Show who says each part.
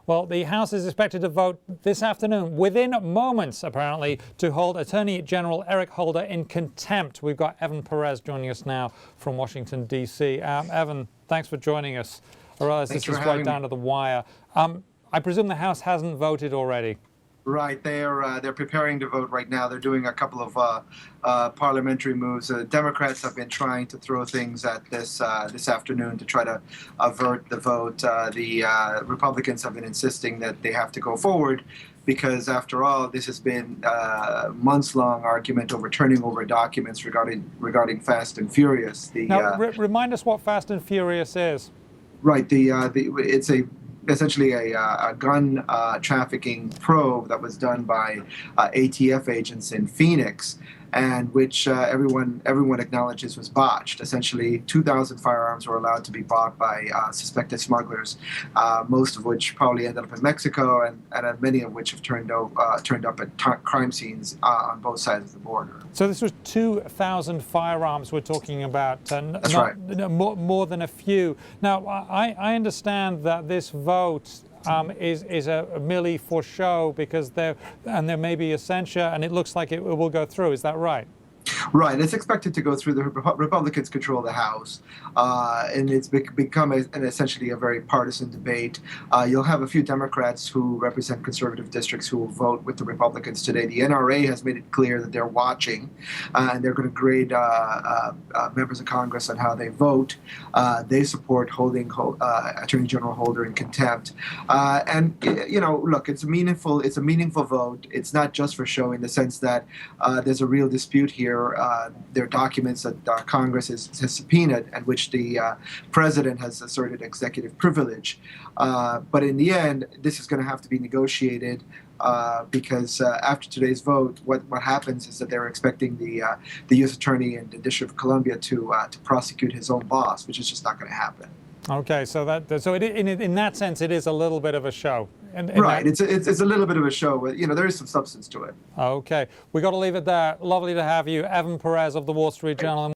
Speaker 1: Well, the House is expected to vote this afternoon, within moments, apparently, to hold Attorney General Eric Holder in contempt. We've got Evan Perez joining us now from Washington, D.C. Evan, thanks for joining us. I realize this is right down to the wire. I presume the House hasn't voted already.
Speaker 2: Right, they're preparing to vote right now. They're doing a couple of parliamentary moves. The Democrats have been trying to throw things at this afternoon to try to avert the vote. The Republicans have been insisting that they have to go forward because, after all, this has been a months-long argument over turning over documents regarding Fast and Furious.
Speaker 1: Now, remind us what Fast and Furious is.
Speaker 2: Right, it's essentially a gun trafficking probe that was done by ATF agents in Phoenix, and which everyone acknowledges was botched. Essentially, 2,000 firearms were allowed to be bought by suspected smugglers, most of which probably ended up in Mexico, and many of which have turned up at crime scenes on both sides of the border.
Speaker 1: So this was 2,000 firearms we're talking about,
Speaker 2: That's right.
Speaker 1: More than a few. Now, I understand that this vote is merely for show because there may be a censure, and it looks like it will go through. Is that right?
Speaker 2: Right. It's expected to go through. The Republicans control the House, and it's become essentially a very partisan debate. You'll have a few Democrats who represent conservative districts who will vote with the Republicans today. The NRA has made it clear that they're watching, and they're going to grade members of Congress on how they vote. They support holding Attorney General Holder in contempt. And look, it's a meaningful vote. It's not just for show, in the sense that there's a real dispute here. There are documents that Congress has subpoenaed, and which the president has asserted executive privilege. But in the end, this is going to have to be negotiated because after today's vote, what happens is that they're expecting the U.S. Attorney in the District of Columbia to prosecute his own boss, which is just not going to happen.
Speaker 1: Okay, so in that sense, it is a little bit of a show.
Speaker 2: Right, it's a little bit of a show, but there is some substance to it.
Speaker 1: Okay, we got to leave it there. Lovely to have you, Evan Perez of the Wall Street Journal.